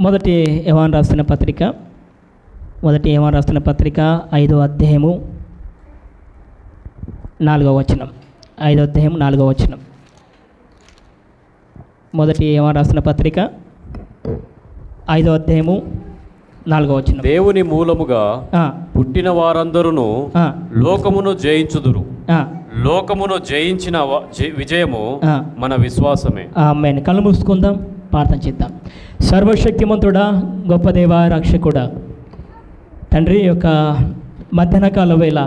మొదటి యోహాను రాసిన పత్రిక 5వ అధ్యాయము 4వ వచనం. 5వ అధ్యాయం 4వ వచనం. మొదటి యోహాను రాసిన పత్రిక 5వ అధ్యాయము 4వ వచనం. దేవుని మూలముగా పుట్టిన వారందరూ లోకమును జయించుదురు. లోకమును జయించిన విజయము మన విశ్వాసమే. ఆమేన్. కళ్ళు మూసుకుందాం, ప్రార్థన చేద్దాం. సర్వశక్తిమంతుడా, గొప్ప దేవా, రక్షకుడా, తండ్రి, యొక్క మధ్యాహ్న కాల వేళ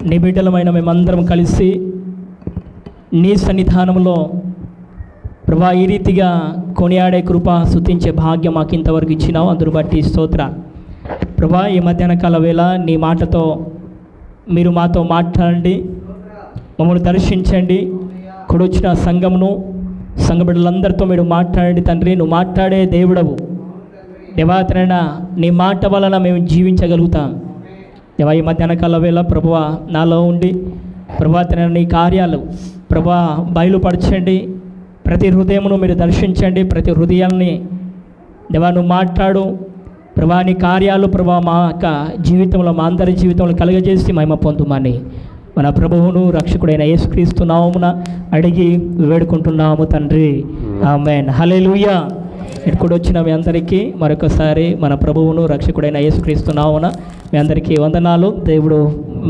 నీ బిడ్డలమైన మేమందరం కలిసి నీ సన్నిధానంలో ప్రభా ఈ రీతిగా కొనియాడే కృప స్తుతించే భాగ్యం మాకు ఇంతవరకు ఇచ్చినావు. అందును బట్టి స్తోత్ర. ప్రభా ఈ మధ్యాహ్న కాల వేళ నీ మాటతో మీరు మాతో మాట్లాడండి, మమ్మల్ని దర్శించండి. కూడొచ్చిన సంఘమును, సంఘ బిడ్డలందరితో మీరు మాట్లాడండి తండ్రి. నువ్వు మాట్లాడే దేవుడవు దేవాతనైనా నీ మాట వలన మేము జీవించగలుగుతాం. దేవా ఈ మధ్యాహ్న కాల వేళ ప్రభువా నాలో ఉండి ప్రభాతనైనా నీ కార్యాలు ప్రభా బయలుపరచండి. ప్రతి హృదయమును మీరు దర్శించండి, ప్రతి హృదయాల్ని దేవా నువ్వు మాట్లాడు ప్రభా. నీ కార్యాలు ప్రభా మా యొక్క జీవితంలో, మా అందరి జీవితంలో కలుగజేసి మహిమ పొందుమని మన ప్రభువును రక్షకుడైన యేసుక్రీస్తు నామమున అడిగి వేడుకుంటున్నాము తండ్రి. ఆమేన్. హల్లెలూయా. ఇక్కడ వచ్చిన మీ అందరికీ మరొకసారి మన ప్రభువును రక్షకుడైన యేసుక్రీస్తు నామమున మీ అందరికీ వందనాలు. దేవుడు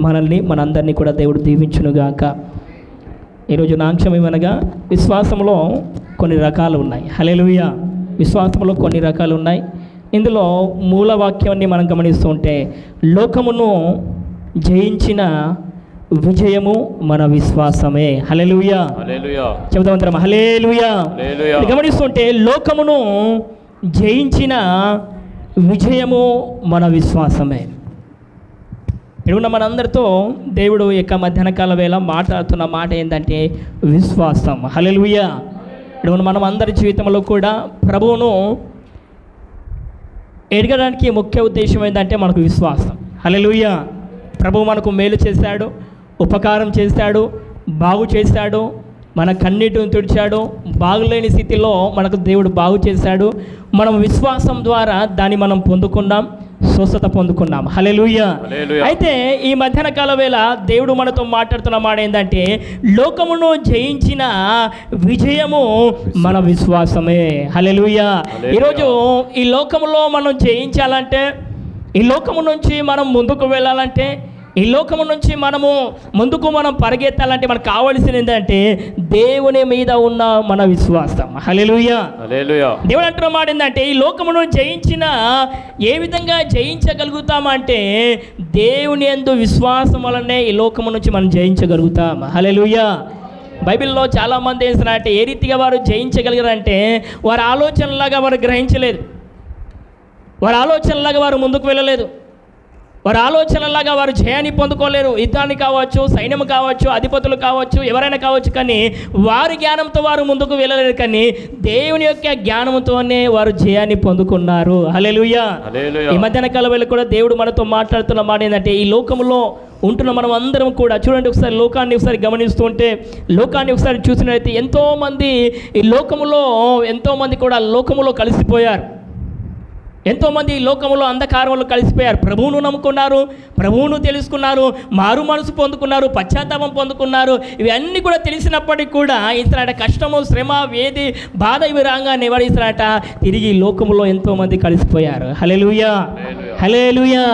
మనల్ని, మనందరినీ కూడా దేవుడు దీవించునుగాక. ఈరోజు నా అంశం ఏమనగా విశ్వాసంలో కొన్ని రకాలు ఉన్నాయి. హల్లెలూయా. విశ్వాసంలో కొన్ని రకాలు ఉన్నాయి. ఇందులో మూల వాక్యాన్ని మనం గమనిస్తూ ఉంటే లోకమును జయించిన విజయము మన విశ్వాసమే. హల్లెలూయా. చెబుతామంతరం హల్లెలూయా. గమనిస్తుంటే లోకమును జయించిన విజయము మన విశ్వాసమే. ఇక్కడ మనందరితో దేవుడు యొక్క మధ్యాహ్న కాల వేళ మాట్లాడుతున్న మాట ఏంటంటే విశ్వాసం. హల్లెలూయా. ఇక్కడ మనం అందరి జీవితంలో కూడా ప్రభువును ఎదగడానికి ముఖ్య ఉద్దేశం ఏంటంటే మనకు విశ్వాసం. హల్లెలూయా. ప్రభువు మనకు మేలు చేశాడు, ఉపకారం చేశాడు, బాగు చేశాడు, మన కన్నీటిని తుడిచాడు. బాగులేని స్థితిలో మనకు దేవుడు బాగు చేశాడు. మనం విశ్వాసం ద్వారా దాన్ని మనం పొందుకున్నాం, స్వస్థత పొందుకున్నాం. హల్లెలూయా. అయితే ఈ మధ్యాహ్న కాల వేళ దేవుడు మనతో మాట్లాడుతున్న మాట ఏంటంటే లోకమును జయించిన విజయము మన విశ్వాసమే. హల్లెలూయా. ఈరోజు ఈ లోకములో మనం జయించాలంటే, ఈ లోకము నుంచి మనం ముందుకు వెళ్ళాలంటే, ఈ లోకము నుంచి మనము ముందుకు మనం పరిగెత్తాలంటే మనకు కావాల్సింది ఏంటంటే దేవుని మీద ఉన్న మన విశ్వాసం. హల్లెలూయా. దేవుడు అంటున్న మాట ఏంటంటే ఈ లోకమును జయించిన ఏ విధంగా జయించగలుగుతామంటే దేవుని యందు విశ్వాసం వలనే ఈ లోకము నుంచి మనం జయించగలుగుతాం. హల్లెలూయా. బైబిల్లో చాలామంది ఏం చేస్తున్నారంటే ఏ రీతిగా వారు జయించగలిగారంటే వారి ఆలోచనలాగా వారు గ్రహించలేదు, వారి ఆలోచనలాగా వారు ముందుకు వెళ్ళలేదు, వారి ఆలోచనలాగా వారు జయాన్ని పొందుకోలేరు. యుద్ధాన్ని కావచ్చు, సైన్యం కావచ్చు, అధిపతులు కావచ్చు, ఎవరైనా కావచ్చు, కానీ వారి జ్ఞానంతో వారు ముందుకు వెళ్ళలేరు. కానీ దేవుని యొక్క జ్ఞానంతోనే వారు జయాన్ని పొందుకున్నారు. హల్లెలూయా. ఈ మధ్యాహ్న కాల వేళ కూడా దేవుడు మనతో మాట్లాడుతున్న మాట ఏంటంటే ఈ లోకంలో ఉంటున్న మనం అందరం కూడా చూడండి, ఒకసారి లోకాన్ని ఒకసారి గమనిస్తూ ఉంటే, లోకాన్ని ఒకసారి చూసినట్లయితే ఎంతోమంది ఈ ఎంతోమంది కూడా లోకములో కలిసిపోయారు. ఎంతోమంది ఈ లోకములో అంధకారంలో కలిసిపోయారు. ప్రభువును నమ్ముకున్నారు, ప్రభువును తెలుసుకున్నారు, మారు మనసు పొందుకున్నారు, పశ్చాత్తాపం పొందుకున్నారు. ఇవన్నీ కూడా తెలిసినప్పటికీ కూడా ఇతరట కష్టము, శ్రమ, వేది, బాధ ఇవి రాగానే ఎవరు ఇతరట తిరిగి లోకములో ఎంతోమంది కలిసిపోయారు. హల్లెలూయా. హల్లెలూయా.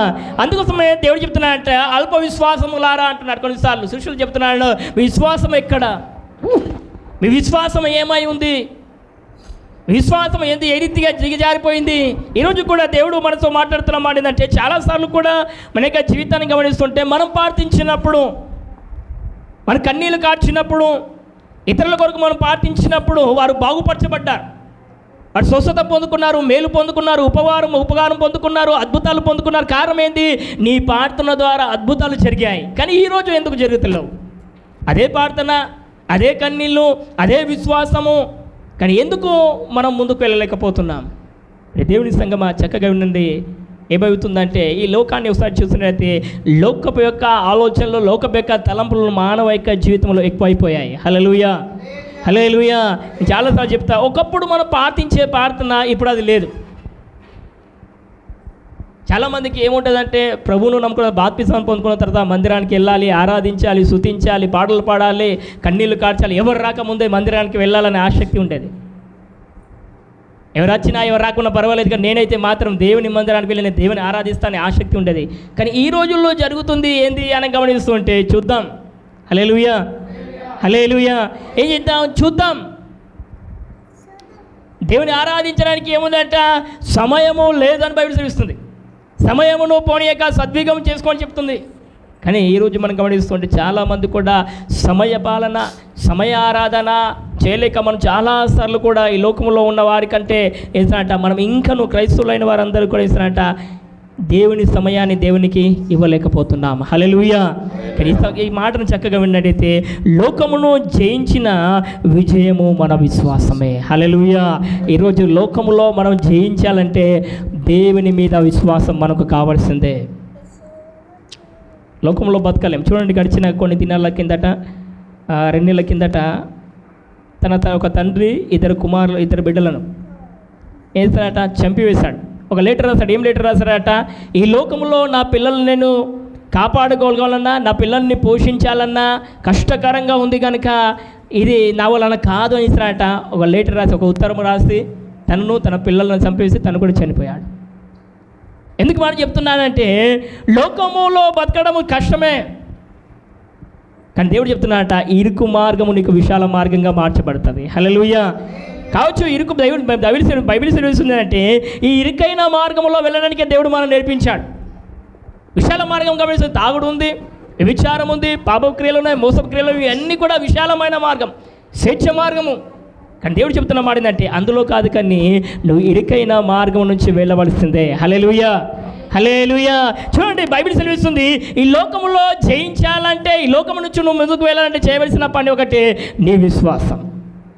అందుకోసమే దేవుడు చెప్తున్నాడంట అల్ప విశ్వాసములారా అంటున్నాడు. కొన్నిసార్లు శిష్యులు చెప్తున్నాడు విశ్వాసం ఎక్కడ, మీ విశ్వాసం ఏమై ఉంది, విశ్వాసం ఏంది ఏ రీతిగా దిగజారిపోయింది. ఈరోజు కూడా దేవుడు మనతో మాట్లాడుతున్న మాట ఏంటంటే చాలాసార్లు కూడా మన యొక్క జీవితాన్ని గమనిస్తుంటే మనం ప్రార్థించినప్పుడు, మన కన్నీళ్ళు కార్చినప్పుడు, ఇతరుల కొరకు మనం ప్రార్థించినప్పుడు వారు బాగుపరచబడ్డారు, వారు స్వస్థత పొందుకున్నారు, మేలు పొందుకున్నారు, ఉపకారం పొందుకున్నారు, అద్భుతాలు పొందుకున్నారు. కారణం ఏంది? నీ ప్రార్థన ద్వారా అద్భుతాలు జరిగాయి. కానీ ఈరోజు ఎందుకు జరుగుతున్నావు? అదే ప్రార్థన, అదే కన్నీళ్ళు, అదే విశ్వాసము, కానీ ఎందుకు మనం ముందుకు వెళ్ళలేకపోతున్నాం? దేవుని సంగమా చక్కగా ఉండండి. ఏమవుతుందంటే ఈ లోకాన్ని ఒకసారి చూసినట్లయితే లోకపు యొక్క ఆలోచనలు, లోకపు యొక్క తలంపులు మానవ యొక్క జీవితంలో ఎక్కువైపోయాయి. హల్లెలూయా. హల్లెలూయా. చాలాసార్లు చెప్తా, ఒకప్పుడు మనం ప్రార్థించే ప్రార్థన ఇప్పుడు అది లేదు. చాలామందికి ఏముంటుందంటే ప్రభువును నమ్ముకున్న బాప్తిస్మం పొందుకున్న తర్వాత మందిరానికి వెళ్ళాలి, ఆరాధించాలి, స్తుతించాలి, పాటలు పాడాలి, కన్నీళ్లు కార్చాలి, ఎవరు రాకముందే మందిరానికి వెళ్ళాలనే ఆసక్తి ఉండేది. ఎవరు వచ్చినా ఎవరు రాకుండా పర్వాలేదు, కానీ నేనైతే మాత్రం దేవుని మందిరానికి వెళ్ళి నేను దేవుని ఆరాధిస్తానని ఆసక్తి ఉండేది. కానీ ఈ రోజుల్లో జరుగుతుంది ఏంది అని గమనిస్తూ ఉంటే చూద్దాం. హల్లెలూయా, హల్లెలూయా. ఏం చేద్దాం, చూద్దాం. దేవుని ఆరాధించడానికి ఏముందంట, సమయము లేదని బైబిల్ సెలవిస్తుంది. సమయమును పోనీయక సద్వినియోగం చేసుకోని చెప్తుంది. కానీ ఈరోజు మనం గమనిస్తుంటే చాలామంది కూడా సమయ పాలన, సమయ ఆరాధన చేయలేక మనం చాలాసార్లు కూడా ఈ లోకంలో ఉన్న వారికంటే ఏంటంట, మనం ఇంకను క్రైస్తవులైన వారందరూ కూడా ఏంటంట, దేవుని సమయాన్ని దేవునికి ఇవ్వలేకపోతున్నాం. హల్లెలూయా. ఈ మాటను చక్కగా విన్నట్టయితే లోకమును జయించిన విజయము మన విశ్వాసమే. హల్లెలూయా. ఈరోజు లోకములో మనం జయించాలంటే దేవుని మీద విశ్వాసం మనకు కావాల్సిందే. లోకంలో బతకలేం. చూడండి, గడిచిన కొన్ని దినాల కిందట, 2 నెలల కిందట తన ఒక తండ్రి ఇద్దరు బిడ్డలను వేస్తాడట, చంపివేశాడు. ఒక లెటర్ రాశాడు. ఏం లెటర్ రాశాడట, ఈ లోకంలో నా పిల్లల్ని నేను కాపాడుకోగలన్నా, నా పిల్లల్ని పోషించాలన్నా కష్టకరంగా ఉంది కనుక ఇది నా వలన కాదు అని ఇస్తాడట. ఒక లెటర్ రాసి, ఒక ఉత్తరం రాసి తనను తన పిల్లలను చంపేసి తను కూడా చనిపోయాడు. ఎందుకు మాట చెప్తున్నానంటే లోకములో బతకడము కష్టమే, కానీ దేవుడు చెప్తున్నాడట, ఇరుకు మార్గము నీకు విశాల మార్గంగా మార్చబడుతుంది. హల్లెలూయా. కావచ్చు ఇరుకు బైబిల్ సెలవిస్తుంది అంటే ఈ ఇరుకైన మార్గంలో వెళ్ళడానికే దేవుడు మనం నేర్పించాడు. విశాల మార్గం గమనిస్తుంది. తాగుడు ఉంది, విచారం ఉంది, పాపక్రియలు ఉన్నాయి, మోసక్రియలు, ఇవన్నీ కూడా విశాలమైన మార్గం, స్వేచ్ఛ మార్గము. కానీ దేవుడు చెప్తున్న మాట ఏంటంటే అందులో కాదు, కానీ నువ్వు ఇరుకైన మార్గం నుంచి వెళ్ళవలసిందే. హల్లెలూయా, హల్లెలూయా. చూడండి, బైబిల్ సెలవిస్తుంది ఈ లోకములో జయించాలంటే, ఈ లోకము నుంచి నువ్వు ముందుకు వెళ్ళాలంటే చేయవలసిన పని ఒకటి, నీ విశ్వాసం.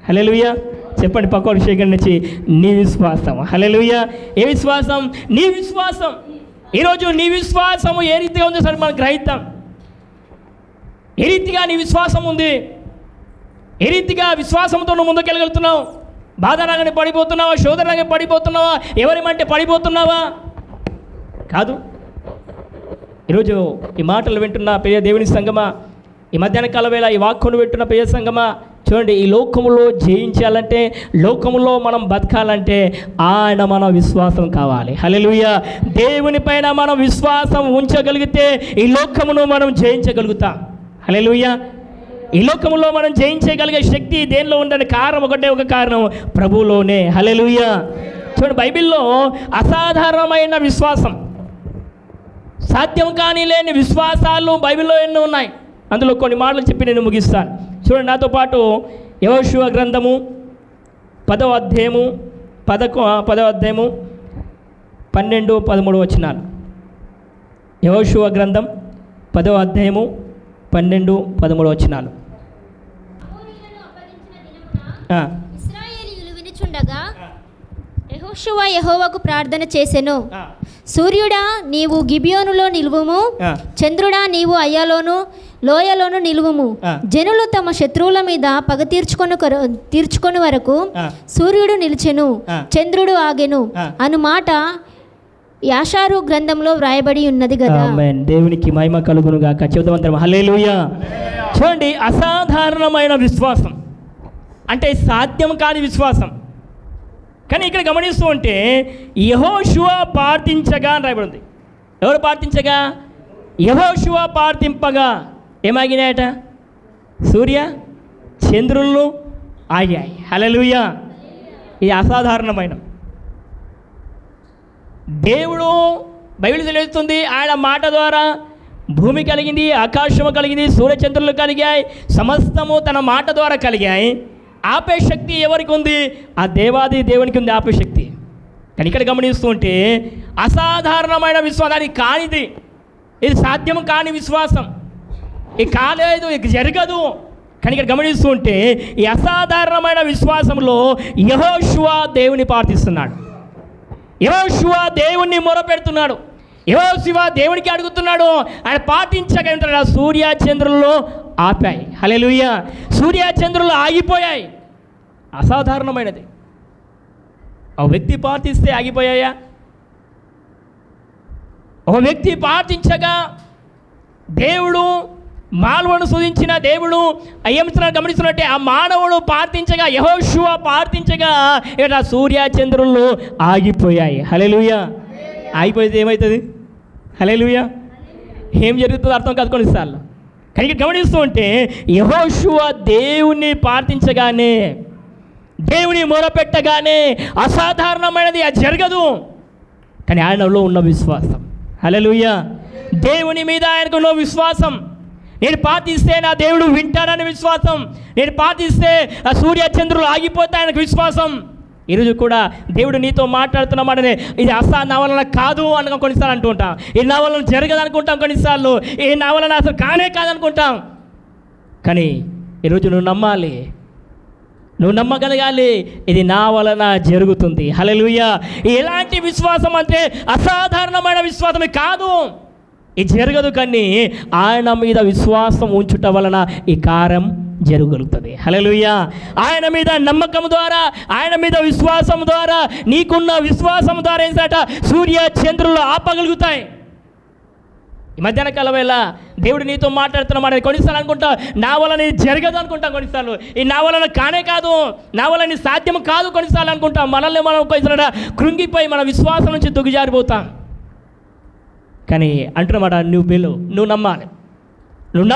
హల్లెలూయా. చెప్పండి పక్క విషయం నుంచి, నీ విశ్వాసం. హల్లెలూయా. ఏ విశ్వాసం? నీ విశ్వాసం. ఈరోజు నీ విశ్వాసము ఏ రీతిగా ఉందో సరే మనం గ్రహిద్దాం. ఏ రీతిగా నీ విశ్వాసం ఉంది, ఏ రీతిగా విశ్వాసంతో నువ్వు ముందుకు వెళ్ళగలుగుతున్నావు? బాధ రాగానే పడిపోతున్నావా? శోధన రాగానే పడిపోతున్నావా? ఎవరేమంటే పడిపోతున్నావా? కాదు. ఈరోజు ఈ మాటలు వింటున్న ప్రియ దేవుని సంగమా, ఈ మధ్యాహ్న కాల వేళ ఈ వాక్కును వింటున్న ప్రియ సంగమా, చూడండి, ఈ లోకములో జయించాలంటే, లోకములో మనం బతకాలంటే ఆయన మన విశ్వాసం కావాలి. హల్లెలూయా. దేవుని పైన మనం విశ్వాసం ఉంచగలిగితే ఈ లోకమును మనం జయించగలుగుతాం. హల్లెలూయా. ఈ లోకములో మనం జయించగలిగే శక్తి దేనిలో ఉందని కారణం ఒకటే, ఒక కారణం ప్రభువులోనే. హల్లెలూయా. చూడండి, బైబిల్లో అసాధారణమైన విశ్వాసం, సాధ్యం కానీ లేని విశ్వాసాలు బైబిల్లో ఎన్నో ఉన్నాయి. అందులో కొన్ని మాటలు చెప్పి నేను ముగిస్తాను. చూడండి నాతో పాటు యెహోషువ గ్రంథము 10వ అధ్యాయము 12-13 వచనాలు. యెహోషువ గ్రంథం 10వ అధ్యాయము 12-13 వచనాలు. ఇశ్రాయేలీయులు వినుచుండగా యెహోషువ యెహోవాకు ప్రార్థన చేసెను. సూర్యుడా నీవు గిబియోనులో నిలువుము, చంద్రుడా నీవు అయ్యాలోను లోయలోను నిలువుము. జనులు తమ శత్రువుల మీద పగ తీర్చుకొని వరకు సూర్యుడు నిలిచెను, చంద్రుడు ఆగెను అను మాట యాషారు గ్రంథంలో వ్రాయబడి ఉన్నది కదా. దేవునికి మహిమ కలుగును గాక. చెబుతామంటాం హల్లెలూయా. చూడండి, అసాధారణమైన విశ్వాసం అంటే సాధ్యం కాని విశ్వాసం. కానీ ఇక్కడ గమనిస్తూ ఉంటే యెహోషువ ప్రార్థించగా అని రాయబడింది. ఎవరు ప్రార్థించగా? యెహోషువ ప్రార్థింపగా ఏమాగినాయట? సూర్య చంద్రులు ఆగాయి. హల్లెలూయా. ఇది అసాధారణమైన దేవుడు. బైబిల్ తెలుస్తుంది ఆయన మాట ద్వారా భూమి కలిగింది, ఆకాశము కలిగింది, సూర్యచంద్రులు కలిగాయి, సమస్తము తన మాట ద్వారా కలిగాయి. ఆపే శక్తి ఎవరికి ఉంది? ఆ దేవాది దేవునికి ఉంది ఆపే శక్తి. కానీ ఇక్కడ గమనిస్తూ ఉంటే అసాధారణమైన విశ్వాసం, అది కానిది, ఇది సాధ్యం కాని విశ్వాసం, ఇది కాలేదు, ఇది జరగదు. కానీ ఇక్కడ గమనిస్తూ ఉంటే ఈ అసాధారణమైన విశ్వాసంలో యెహోషువ దేవుని ప్రార్థిస్తున్నాడు, యెహోషువ దేవుణ్ణి మొరపెడుతున్నాడు, యెహోషువ దేవునికి అడుగుతున్నాడు. ఆయన పాటించగలుగుతున్నాడు. సూర్య చంద్రుల్లో ఆపాయి. హల్లెలూయా. సూర్య చంద్రులు ఆగిపోయాయి. అసాధారణమైనది. ఒక వ్యక్తి ప్రార్థిస్తే ఆగిపోయాయా? ఒక వ్యక్తి ప్రార్థించగా దేవుడు మానవుడు సూచించిన దేవుడు అయ్యంతున్నారు గమనిస్తున్నట్టే ఆ మానవుడు ప్రార్థించగా, యెహోషువ ప్రార్థించగా ఇక్కడ సూర్య చంద్రులు ఆగిపోయాయి. హల్లెలూయా. ఆగిపోతే ఏమవుతుంది? హల్లెలూయా. ఏం జరుగుతుందో అర్థం కాదు కొన్నిసార్లు. కానీ గమనిస్తూ ఉంటే యెహోషువ దేవుణ్ణి ప్రార్థించగానే, దేవుని మొరపెట్టగానే అసాధారణమైనది అది జరగదు. కానీ ఆయనలో ఉన్న విశ్వాసం, హల్లెలూయా, దేవుని మీద ఆయనకు ఉన్న విశ్వాసం, నేను ప్రార్థిస్తే నా దేవుడు వింటాడని విశ్వాసం, నేను ప్రార్థిస్తే ఆ సూర్య చంద్రులు ఆగిపోతే ఆయనకు విశ్వాసం. ఈరోజు కూడా దేవుడు నీతో మాట్లాడుతున్నామాటనే ఇది నా వలన కాదు అని కొన్నిసార్లు అంటూ ఉంటాం. ఇది నా వలన జరగదు అనుకుంటాం, కొన్నిసార్లు ఇది నా వలన అసలు కానే కాదనుకుంటాం. కానీ ఈరోజు నువ్వు నమ్మాలి, నువ్వు నమ్మగలగాలి, ఇది నా వలన జరుగుతుంది. హల్లెలూయా. ఎలాంటి విశ్వాసం అంటే అసాధారణమైన విశ్వాసమే కాదు, ఇది జరగదు. కానీ ఆయన మీద విశ్వాసం ఉంచుట వలన ఈ కార్యం జరగలుగుతుంది. హల్లెలూయా. ఆయన మీద నమ్మకం ద్వారా, ఆయన మీద విశ్వాసం ద్వారా, నీకున్న విశ్వాసం ద్వారా ఏంటంట సూర్య చంద్రులు ఆపగలుగుతాయి. ఈ మధ్యాహ్న కాలం వేళ దేవుడు నీతో మాట్లాడుతున్నాం. కొన్నిసార్లు అనుకుంటాం నా వలన ఇది జరగదు అనుకుంటాం, కొన్నిసార్లు ఈ నా వలన కానే కాదు, నా వలన సాధ్యం కాదు కొన్నిసార్లు అనుకుంటాం. మనల్ని మనం కొన్నిసార్లు కృంగిపోయి మన విశ్వాసం నుంచి దిగజారిపోతాం. కానీ అంటున్నమాట, నువ్వు నమ్మాలి, నువ్వు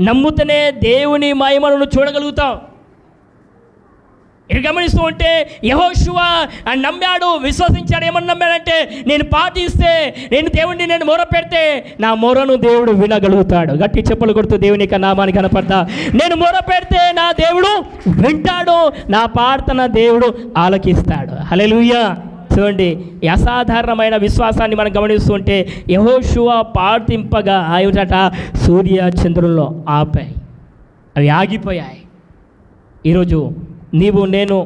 నమ్ముతూనే దేవుని మహిమను చూడగలుగుతావు. ఇది గమనిస్తూ ఉంటే యెహోషువ నమ్మాడు, విశ్వసించాడు. ఏమని నమ్మాడంటే నేను ప్రార్థిస్తే, నేను మొర పెడితే నా మొరను దేవుడు వినగలుగుతాడు. గట్టి చెప్పులు కొడుతూ దేవుని యొక్క నామానికి కనపడతా. నేను మొర పెడితే నా దేవుడు వింటాడు, నా ప్రార్థన దేవుడు ఆలకిస్తాడు. హల్లెలూయా. చూడండి, ఈ అసాధారణమైన విశ్వాసాన్ని మనం గమనిస్తుంటే యెహోషువ ప్రార్థింపగా ఏమిటట సూర్య చంద్రుల్లో ఆపాయి, అవి ఆగిపోయాయి. ఈరోజు నీవు నేను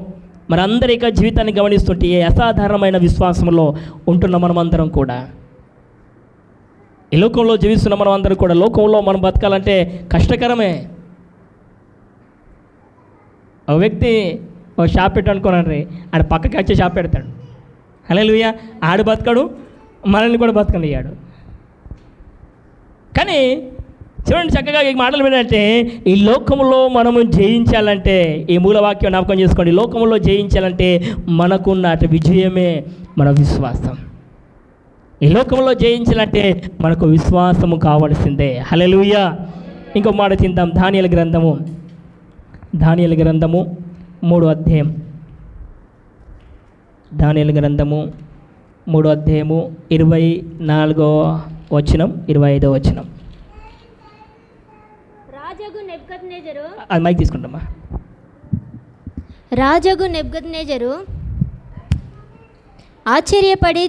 మనందరి యొక్క జీవితాన్ని గమనిస్తుంటే ఏ అసాధారణమైన విశ్వాసంలో ఉంటున్న మనమందరం కూడా, ఈ లోకంలో జీవిస్తున్న మనం అందరం కూడా, లోకంలో మనం బతకాలంటే కష్టకరమే. ఒక వ్యక్తి ఒక షాప్ పెట్టనుకోనండి, ఆడ పక్కకి వచ్చే షాప్ పెడతాడు. హల్లెలూయా. ఆడు బతకడు, మనల్ని కూడా బతకనియ్యాడు. కానీ చూడండి చక్కగా ఈ మాటలు ఏంటంటే ఈ లోకంలో మనము జయించాలంటే, ఈ మూలవాక్యం జ్ఞాపకం చేసుకోండి, లోకంలో జయించాలంటే మనకున్న విజయమే మన విశ్వాసం. ఈ లోకంలో జయించాలంటే మనకు విశ్వాసము కావాల్సిందే. హల్లెలూయా. ఇంకో మాట తిందాం. దానియేలు గ్రంథము 3వ అధ్యాయం, దానియేలు గ్రంథము 3వ అధ్యాయము 24వ వచనం 25వ వచనం. అది మైక్ తీసుకుంటామా. రాజగు నెబుకద్నెజరు ఆశ్చర్యపడి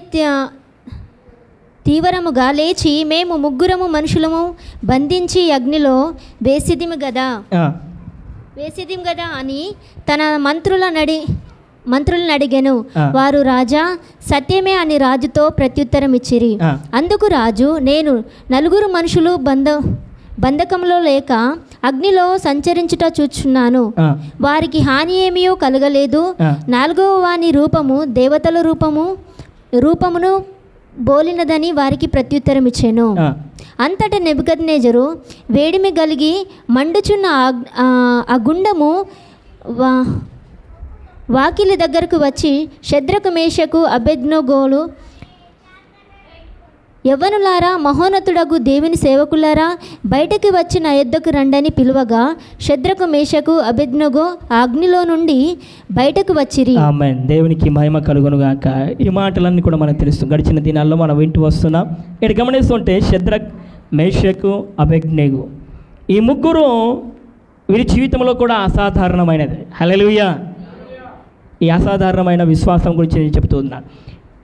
తీవ్రముగా లేచి, మేము ముగ్గురము మనుషులము బంధించి అగ్నిలో వేసిదిము గదా అని తన మంత్రులను అడిగెను. వారు రాజా సత్యమే అని రాజుతో ప్రత్యుత్తరం ఇచ్చిరి. అందుకు రాజు, నేను 4 మనుషులు బంధకంలో లేక అగ్నిలో సంచరించుట చూచున్నాను, వారికి హాని ఏమీయో కలగలేదు. 4వ వాని రూపము దేవతల రూపమును బోలినదని వారికి ప్రత్యుత్తరం ఇచ్చాను. అంతటా నెబుకద్నెజరు వేడిమి కలిగి మండుచున్న ఆ గుండము వాకిలి దగ్గరకు వచ్చి, షద్రకు మేషకు అబేద్నెగోలు, యవ్వనులారా, మహోన్నతుడగు దేవుని సేవకులారా, బయటకు వచ్చి నా యొద్దకు రండని పిలువగా షద్రకు మేషకు అబేద్నెగో అగ్నిలో నుండి బయటకు వచ్చిరి. ఆమేన్. దేవునికి మహిమ కలుగును గాక. ఈ మాటలన్నీ కూడా మనకు తెలుసు, గడిచిన దినాల్లో మనం వింటూ వస్తున్నాం. ఇక్కడ గమనిస్తుంటే షద్రక్, మేషకు, అబేద్నెగో ఈ ముగ్గురు వీరి జీవితంలో కూడా అసాధారణమైనది. హల్లెలూయా. ఈ అసాధారణమైన విశ్వాసం గురించి నేను చెబుతున్నాను.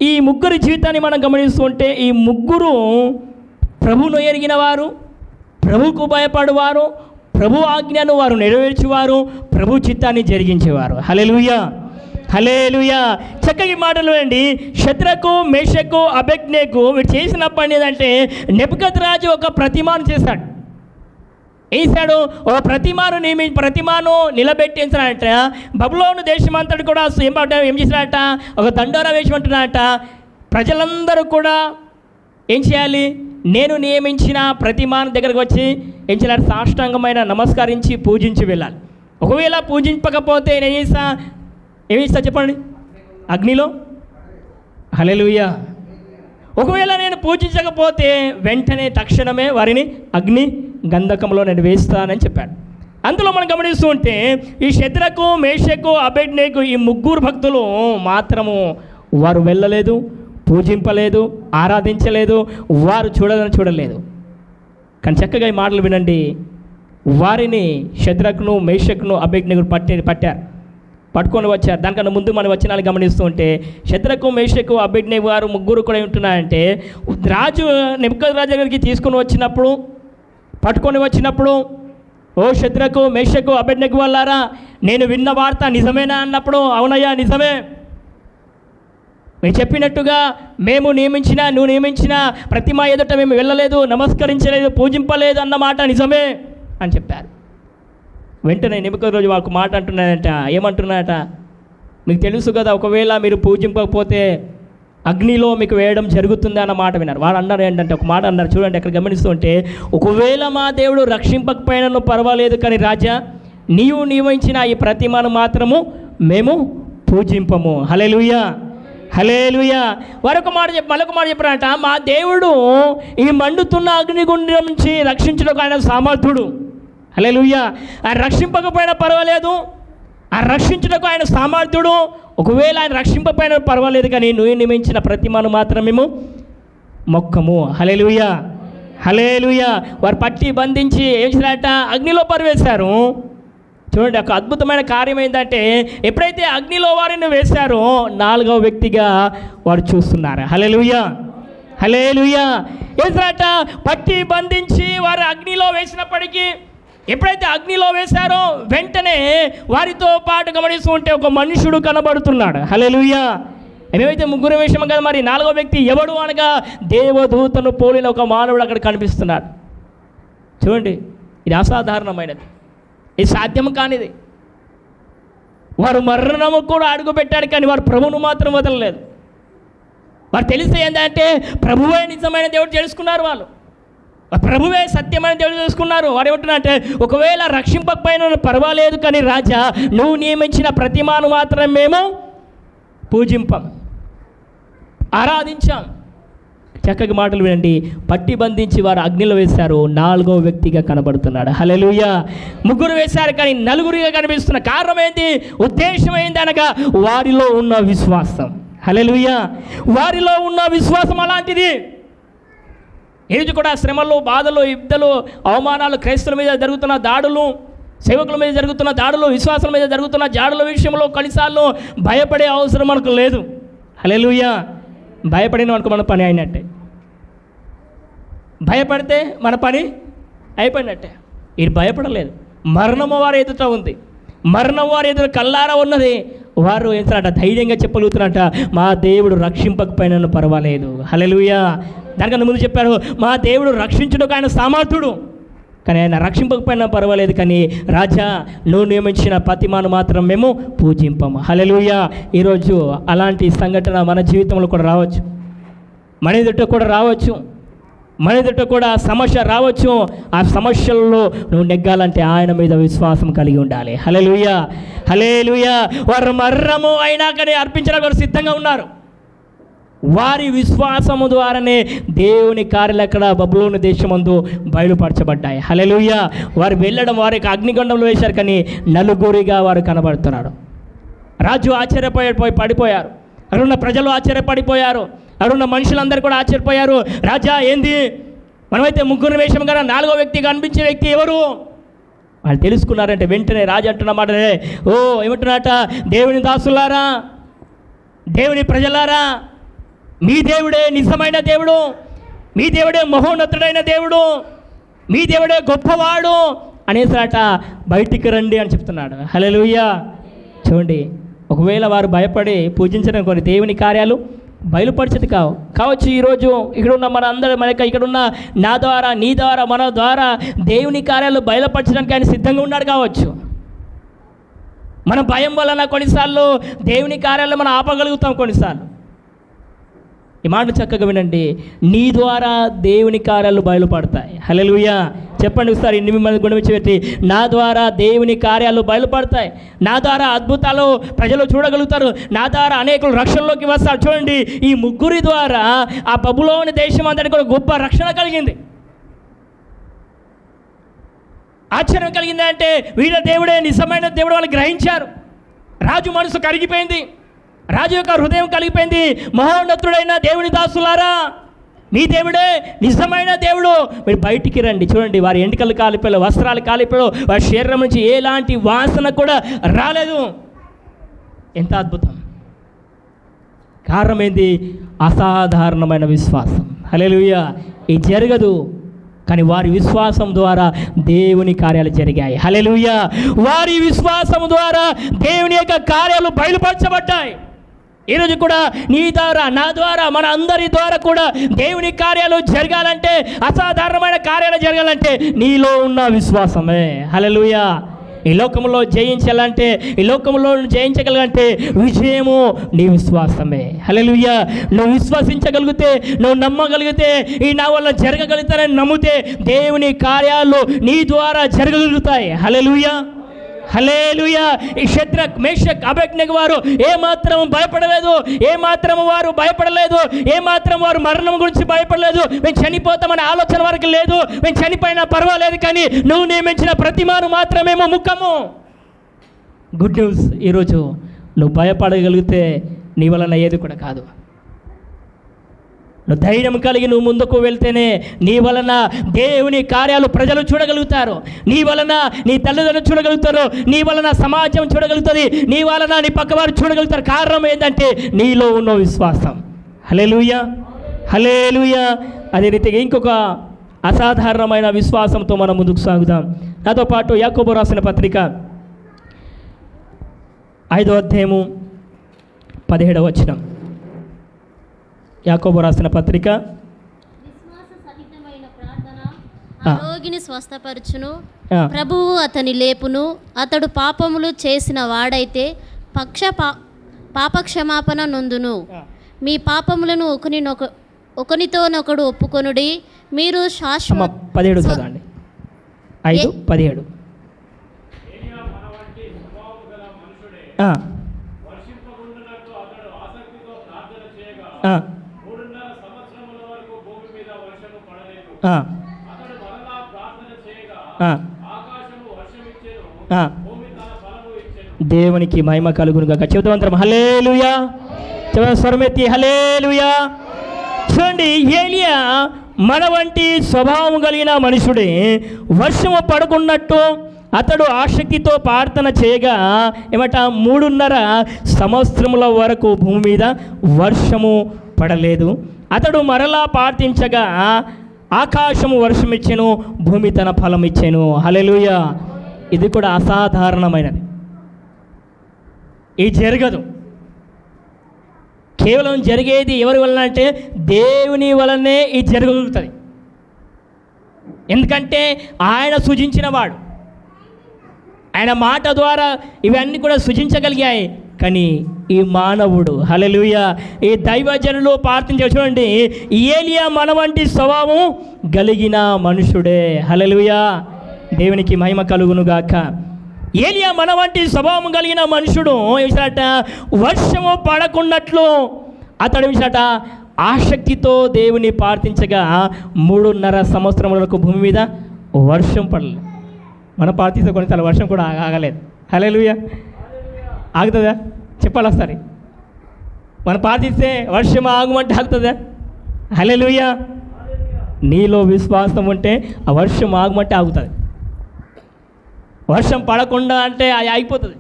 ఈ ముగ్గురి జీవితాన్ని మనం గమనిస్తుంటే ఈ ముగ్గురు ప్రభువును ఎరిగిన వారు, ప్రభువుకు భయపడేవారు, ప్రభు ఆజ్ఞను వారు నెరవేర్చేవారు, ప్రభు చిత్తాన్ని జరిగించేవారు. హల్లెలూయా. హల్లెలూయా. చక్కటి మాటలు అండి. షద్రకు, మేషకు, అబేద్నెగో వీరు చేసిన పని ఏంటంటే నెబుకద్నెజరు ఒక ప్రతిమను చేశాడు. వేసాడు. ఓ ప్రతిమాను నిలబెట్టించాడట. బబులోను దేశమంతటి కూడా ఏం చేశాడట, ఒక దండోరా వేసమంటున్నాడట. ప్రజలందరూ కూడా ఏం చేయాలి, నేను నియమించిన ప్రతిమాను దగ్గరకు వచ్చి ఏం చేయాలి, సాష్టాంగమైన నమస్కరించి పూజించి వెళ్ళాలి. ఒకవేళ పూజింపకపోతే నేను ఏం చేస్తా చెప్పండి, అగ్నిలో. హల్లెలూయా. ఒకవేళ నేను పూజించకపోతే వెంటనే తక్షణమే వారిని అగ్ని గంధకంలో నేను వేస్తానని చెప్పాడు. అందులో మనం గమనిస్తూ ఉంటే ఈ శద్రకు, మేషకు, అబేద్నెగో ఈ ముగ్గురు భక్తులు మాత్రము వారు వెళ్ళలేదు, పూజింపలేదు, ఆరాధించలేదు, వారు చూడలేదు. కానీ చక్కగా ఈ మాటలు వినండి. వారిని శద్రకును, మేషకును, అబేద్నెగోను పట్టారు, పట్టుకొని వచ్చారు. దానికన్నా ముందు మనం వచనాలు గమనిస్తూ ఉంటే శద్రకు, మేషకు, అబేద్నెగో వారు ముగ్గురు కూడా ఉంటున్నారంటే రాజు నెబుకద్నెజరు దగ్గరికి తీసుకొని వచ్చినప్పుడు, పట్టుకొని వచ్చినప్పుడు, ఓ శద్రకు, మేషకు, అబేద్నెగో వాళ్ళారా, నేను విన్న వార్త నిజమేనా అన్నప్పుడు, అవునయ్యా నిజమే, మీరు చెప్పినట్టుగా నువ్వు నియమించిన ప్రతిమ ఎదుట మేము వెళ్ళలేదు, నమస్కరించలేదు, పూజింపలేదు అన్నమాట నిజమే అని చెప్పారు. వెంటనే నెబుకద్నెజరు వాళ్ళకు మాట అంటున్నాడట. ఏమంటున్నాడట, మీకు తెలుసు కదా, ఒకవేళ మీరు పూజింపకపోతే అగ్నిలో మీకు వేయడం జరుగుతుంది అన్న మాట విన్నారు. వాడు అన్నారు ఏంటంటే, ఒక మాట అన్నారు చూడండి, అక్కడ గమనిస్తుంటే, ఒకవేళ మా దేవుడు రక్షింపకపోయినా పర్వాలేదు, కానీ రాజా నీవు నియమించిన ఈ ప్రతిమను మాత్రము మేము పూజింపము. హల్లెలూయా, హల్లెలూయా. మరొక మాట చెప్పారంట, మా దేవుడు ఈ మండుతున్న అగ్నిగుండం నుంచి రక్షించడానికి ఆయన సామర్థ్యుడు. హల్లెలూయా. ఆయన రక్షింపకపోయినా పర్వాలేదు, ఆయన రక్షించడానికి ఆయన సామర్థ్యుడు. ఒకవేళ ఆయన రక్షింపకపోయినా పర్వాలేదు, కానీ నువ్వు నియమించిన ప్రతిమను మాత్రం మేము మొక్కము. హల్లెలూయా, హల్లెలూయా. వారు పట్టి బంధించి ఏం చేశారట, అగ్నిలో పరవేశారు. చూడండి, ఒక అద్భుతమైన కార్యం ఏంటంటే, ఎప్పుడైతే అగ్నిలో వారిని వేశారో 4వ వ్యక్తిగా వారు చూస్తున్నారు. హల్లెలూయా, హల్లెలూయా. ఏసరాట పట్టి బంధించి వారు అగ్నిలో వేసినప్పటికీ, ఎప్పుడైతే అగ్నిలో వేశారో వెంటనే వారితో పాటు గమనిస్తూ ఉంటే ఒక మనుషుడు కనబడుతున్నాడు. హల్లెలూయా. మేమైతే ముగ్గురు వేసాము కదా, మరి 4వ వ్యక్తి ఎవడు అనగా దేవదూతను పోలిన ఒక మానవుడు అక్కడ కనిపిస్తున్నాడు. చూడండి, ఇది అసాధారణమైనది, ఇది సాధ్యం కానిది. వారు మరణము కూడా అడుగు పెట్టాడు, కానీ వారు ప్రభువును మాత్రం వదలలేదు. వారు తెలిసి ఏంటంటే ప్రభువే నిజమైన దేవుడు తెలుసుకున్నారు. వాళ్ళు ప్రభువే సత్యమైన దేవుడు తెలుసుకున్నారు. వారు ఏమంటున్నారంటే, ఒకవేళ రక్షింపకపోయినా పర్వాలేదు, కానీ రాజా నువ్వు నియమించిన ప్రతిమాను మాత్రం మేము పూజింపం, ఆరాధించాం. చక్కగా మాటలు వినండి. పట్టి బంధించి వారు అగ్నిలో వేశారు. 4వ వ్యక్తిగా కనబడుతున్నాడు. హల్లెలూయా. ముగ్గురు వేశారు, కానీ 4గురిగా కనిపిస్తున్న కారణం ఏంటి, ఉద్దేశం ఏంటి అనగా వారిలో ఉన్న విశ్వాసం. హల్లెలూయా. వారిలో ఉన్న విశ్వాసం అలాంటిది. ఈరోజు కూడా శ్రమలు, బాధలు, యుద్ధాలు, అవమానాలు, క్రైస్తవుల మీద జరుగుతున్న దాడులు, సేవకుల మీద జరుగుతున్న దాడులు, విశ్వాసాల మీద జరుగుతున్న జాడుల విషయంలో కొన్నిసార్లు భయపడే అవసరం మనకు లేదు. హల్లెలూయా. భయపడిన మనకు మన పని అయినట్టే, భయపడితే మన పని అయిపోయినట్టే. ఇది భయపడలేదు. మరణము వారి ఎదుట ఉంది, మరణం వారి ఎదుట కల్లారా ఉన్నది. వారు ఏంటంట ధైర్యంగా చెప్పగలుగుతున్నారట, మా దేవుడు రక్షింపకపోయినా పర్వాలేదు. హల్లెలూయా. దానికన్నా ముందు చెప్పారు, మా దేవుడు రక్షించడానికి ఆయన సామర్థ్యుడు, కానీ ఆయన రక్షింపకపోయినా పర్వాలేదు, కానీ రాజా నువ్వు నియమించిన ప్రతిమాను మాత్రం మేము పూజింపము. హల్లెలూయా. ఈరోజు అలాంటి సంఘటన మన జీవితంలో కూడా రావచ్చు, మన ఎదుట కూడా రావచ్చు, మన ఎదుట కూడా సమస్య రావచ్చు. ఆ సమస్యల్లో నువ్వు నెగ్గాలంటే ఆయన మీద విశ్వాసం కలిగి ఉండాలి. హల్లెలూయా, హల్లెలూయా. వారు మరణము అయినా కానీ అర్పించడానికి వారు సిద్ధంగా ఉన్నారు. వారి విశ్వాసము ద్వారానే దేవుని కార్యాలు అక్కడ బబులోను దేశమందు బయలుపరచబడ్డాయి. హల్లెలూయా. వారు వెళ్ళడం, వారికి అగ్నిగుండంలో వేశారు, కానీ 4గురిగా వారు కనబడుతున్నాడు. రాజు ఆశ్చర్యపోయి పడిపోయారు, అరుణ ప్రజలు ఆశ్చర్యపడిపోయారు, అరుణ మనుషులందరూ కూడా ఆశ్చర్యపోయారు. రాజా ఏంది, మనమైతే ముగ్గురు వేషం కదా, 4వ వ్యక్తి కనిపించే వ్యక్తి ఎవరు వాళ్ళు తెలుసుకున్నారంటే వెంటనే రాజు అంటున్నమాట, ఓ ఏమంటున్నట, దేవుని దాసులారా, దేవుని ప్రజలారా, మీ దేవుడే నిజమైన దేవుడు, మీ దేవుడే మహోన్నతుడైన దేవుడు, మీ దేవుడే గొప్పవాడు అనేసట బయటికి రండి అని చెప్తున్నాడు. హల్లెలూయా. చూడండి, ఒకవేళ వారు భయపడి పూజించడం కొన్ని దేవుని కార్యాలు బయలుపరిచేది కావచ్చు. ఈరోజు ఇక్కడున్న మన అందరూ ఇక్కడున్న నా ద్వారా, నీ ద్వారా, మన ద్వారా దేవుని కార్యాలు బయలుపరచడానికి ఆయన సిద్ధంగా ఉన్నాడు కావచ్చు. మన భయం వలన కొన్నిసార్లు దేవుని కార్యాలు మనం ఆపగలుగుతాం. కొన్నిసార్లు ఈ మాట చక్కగా వినండి, నీ ద్వారా దేవుని కార్యాలు బయలుపడతాయి. హల్లెలూయా చెప్పండి ఒకసారి. మిమ్మల్ని గుణమిచ్చి నా ద్వారా దేవుని కార్యాలు బయలుపడతాయి, నా ద్వారా అద్భుతాలు ప్రజలు చూడగలుగుతారు, నా ద్వారా అనేకులు రక్షణలోకి వస్తారు. చూడండి, ఈ ముగ్గురి ద్వారా ఆ బబులోని దేశం అందరికీ కూడా గొప్ప రక్షణ కలిగింది. ఆశ్చర్యం కలిగింది అంటే వీళ్ళ దేవుడే నిజమైన దేవుడు వాళ్ళు గ్రహించారు. రాజు మనసు కరిగిపోయింది, రాజు యొక్క హృదయం కలిగిపోయింది. మహోన్నతుడైన దేవుని దాసులారా, మీ దేవుడే నిజమైన దేవుడు, మీరు బయటికి రండి. చూడండి, వారి ఎంటికలు కాలిపోయారు, వస్త్రాలు కాలిపోయారు, వారి శరీరం నుంచి ఎలాంటి వాసన కూడా రాలేదు. ఎంత అద్భుతం! కారణం ఏంది? అసాధారణమైన విశ్వాసం. హల్లెలూయా. ఇది జరగదు, కానీ వారి విశ్వాసం ద్వారా దేవుని కార్యాలు జరిగాయి. హల్లెలూయా. వారి విశ్వాసం ద్వారా దేవుని యొక్క కార్యాలు బయలుపరచబడ్డాయి. ఈరోజు కూడా నీ ద్వారా, నా ద్వారా, మన అందరి ద్వారా కూడా దేవుని కార్యాలు జరగాలంటే, అసాధారణమైన కార్యాలు జరగాలంటే నీలో ఉన్న విశ్వాసమే. హల్లెలూయా. ఈ లోకంలో జయించాలంటే, ఈ లోకంలో జయించగలంటే విజయము నీ విశ్వాసమే. హల్లెలూయా. నువ్వు విశ్వసించగలిగితే, నువ్వు నమ్మగలిగితే, ఈ నా వల్ల జరగగలుగుతానని నమ్మితే దేవుని కార్యాలు నీ ద్వారా జరగగలుగుతాయి. హల్లెలూయా. హల్లెలూయా. ఈ షద్రక్, మేషక్, అబేద్నెగో వారు ఏమాత్రం భయపడలేదు, వారు భయపడలేదు, వారు మరణం గురించి భయపడలేదు. మేము చనిపోతామనే ఆలోచన వారికి లేదు. మేము చనిపోయినా పర్వాలేదు, కానీ నువ్వు నియమించిన ప్రతిమాను మాత్రమేమో ముఖము. గుడ్ న్యూస్, ఈరోజు నువ్వు భయపడగలిగితే నీ వలన ఏది కూడా కాదు. నువ్వు ధైర్యం కలిగి నువ్వు ముందుకు వెళ్తేనే నీ వలన దేవుని కార్యాలు ప్రజలు చూడగలుగుతారు, నీ వలన నీ తల్లిదండ్రులు చూడగలుగుతారు, నీ వలన సమాజం చూడగలుగుతుంది, నీ వలన నీ పక్కవారు చూడగలుగుతారు. కారణం ఏంటంటే నీలో ఉన్న విశ్వాసం. హల్లెలూయా. హల్లెలూయా. అదే రీతిగా ఇంకొక అసాధారణమైన విశ్వాసంతో మనం ముందుకు సాగుదాం. నాతో పాటు యాకోబు రాసిన పత్రిక 5వ అధ్యాయము 17వ వచనం. యాకోబు రాసిన పత్రిక. రోగిని స్వస్థపరచును, ప్రభువు అతని లేపును, అతడు పాపములు చేసిన వాడైతే పాపక్షమాపణ నొందును. మీ పాపములను ఒకనితోనొకడు ఒప్పుకొనుడి, మీరు శాశ్వత 17 చదవండి. 5:17. దేవునికి మహిమ కలుగునుగాక. చెబుతామంతరం హల్లెలూయా. స్వరమెత్తి హల్లెలూయా. చూడండి, ఏలియా మన వంటి స్వభావం కలిగిన మనుషుడే. వర్షము పడుకున్నట్టు అతడు ఆసక్తితో ప్రార్థన చేయగా ఏమట 3.5 సంవత్సరముల వరకు భూమి మీద వర్షము పడలేదు. అతడు మరలా ప్రార్థించగా ఆకాశము వర్షం ఇచ్చెను, భూమి తన ఫలం ఇచ్చెను. హల్లెలూయా. ఇది కూడా అసాధారణమైనది. ఇది జరగదు. కేవలం జరిగేది ఎవరి వలన అంటే దేవుని వలనే ఇది జరగగలుగుతుంది. ఎందుకంటే ఆయన సృజించిన వాడు, ఆయన మాట ద్వారా ఇవన్నీ కూడా సృజించగలిగాయి. కానీ ఈ మానవుడు, హల్లెలూయా, ఈ దైవజనులు ప్రార్థించే చూడండి, ఏలియా మన వంటి స్వభావం కలిగిన మనుషుడే. హల్లెలూయా. దేవునికి మహిమ కలుగునుగాక. ఏలియా మన వంటి స్వభావం కలిగిన మనుషుడు ఏమిటట, వర్షము పడకున్నట్లు అతడు ఏమిటట ఆసక్తితో దేవుని ప్రార్థించగా 3.5 సంవత్సరములకు భూమి మీద వర్షం పడలేదు. మనం ప్రార్థిస్తే కొన్నిసార్లు వర్షం కూడా ఆగలేదు. హల్లెలూయా. ఆగుతుందా? చెప్పాలి ఒకసారి. మనం ప్రార్థిస్తే వర్షం ఆగమంటే ఆగుతుందా? హల్లెలూయా. నీలో విశ్వాసం ఉంటే ఆ వర్షం ఆగమంటే ఆగుతుంది. వర్షం పడకుండా అంటే అది ఆగిపోతుంది.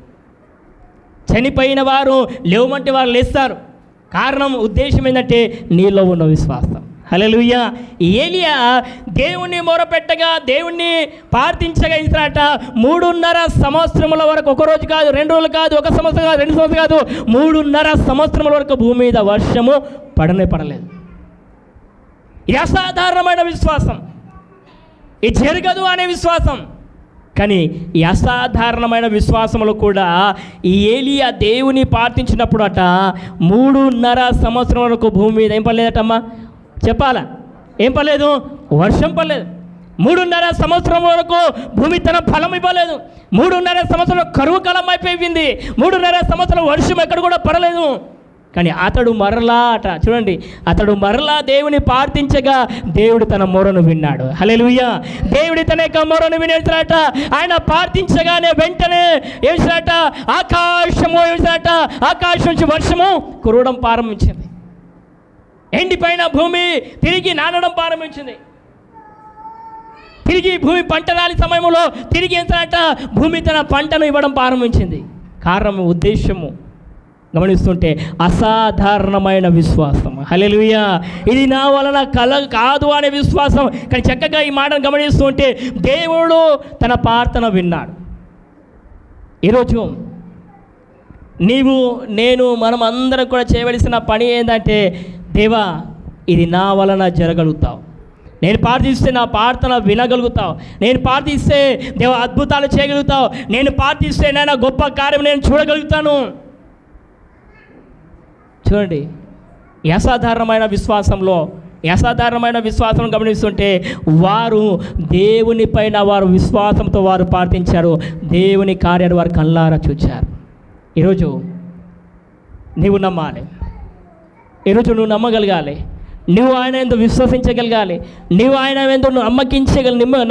చనిపోయిన వారు లేవమంటే వారు లేస్తారు. కారణం, ఉద్దేశం ఏంటంటే నీలో ఉన్న విశ్వాసం. హల్లెలూయా. ఏలియా దేవుణ్ణి మొరపెట్టగా, దేవుణ్ణి ప్రార్థించగా ఇస్తారట 3.5 సంవత్సరముల వరకు, ఒక రోజు కాదు, 2 రోజులు కాదు, 1 సంవత్సరం కాదు, 2 సంవత్సరం కాదు, 3.5 సంవత్సరముల వరకు భూమి మీద వర్షము పడలేదు. ఇది అసాధారణమైన విశ్వాసం, ఇది జరగదు అనే విశ్వాసం. కానీ ఈ అసాధారణమైన విశ్వాసములు కూడా ఈ ఏలియా దేవుని ప్రార్థించినప్పుడు అట 3.5 సంవత్సరం వరకు భూమి మీద ఏం పడలేదటమ్మా? చెప్పాలా? ఏం పడలేదు? వర్షం పడలేదు. 3.5 సంవత్సరం వరకు భూమి తన ఫలం ఇవ్వలేదు. 3.5 సంవత్సరం కరువు కాలం అయిపోయింది. 3.5 సంవత్సరం వర్షం ఎక్కడ కూడా పడలేదు. కానీ అతడు మరలా చూడండి, అతడు మరలా దేవుని ప్రార్థించగా దేవుడు తన మొరను విన్నాడు. హల్లెలూయా. దేవుడి తన యొక్క మొరను వినేసాట. ఆయన ప్రార్థించగానే వెంటనే ఏమిసాట? ఆకాశం నుంచి వర్షము కురవడం ప్రారంభించింది. ఎండిపోయిన భూమి తిరిగి నానడం ప్రారంభించింది. తిరిగి భూమి పంట రాని సమయంలో తిరిగి ఏంటంట? భూమి తన పంటను ఇవ్వడం ప్రారంభించింది. కారణము, ఉద్దేశము గమనిస్తుంటే అసాధారణమైన విశ్వాసం. హల్లెలూయా. ఇది నా వలన కాదు అనే విశ్వాసం. కానీ చక్కగా ఈ మాటను గమనిస్తుంటే దేవుడు తన ప్రార్థన విన్నాడు. ఈరోజు నీవు, నేను, మనం అందరం కూడా చేయవలసిన పని ఏంటంటే, దేవా ఇది నా వలన జరగలుగుతావు. నేను ప్రార్థిస్తే నా ప్రార్థన వినగలుగుతావు. నేను ప్రార్థిస్తే దేవా అద్భుతాలు చేయగలుగుతావు. నేను ప్రార్థిస్తే నేను గొప్ప కార్యం నేను చూడగలుగుతాను. చూడండి, అసాధారణమైన విశ్వాసం గమనిస్తుంటే వారు దేవుని పైన వారు విశ్వాసంతో వారు ప్రార్థించారు. దేవుని కార్యాలు వారు కళ్ళారా చూచారు. ఈరోజు నీవు నమ్మాలి. ఈరోజు నువ్వు నమ్మగలగాలి. నువ్వు ఆయన ఎందుకు విశ్వసించగలగాలి. నువ్వు ఆయన ఎందుకు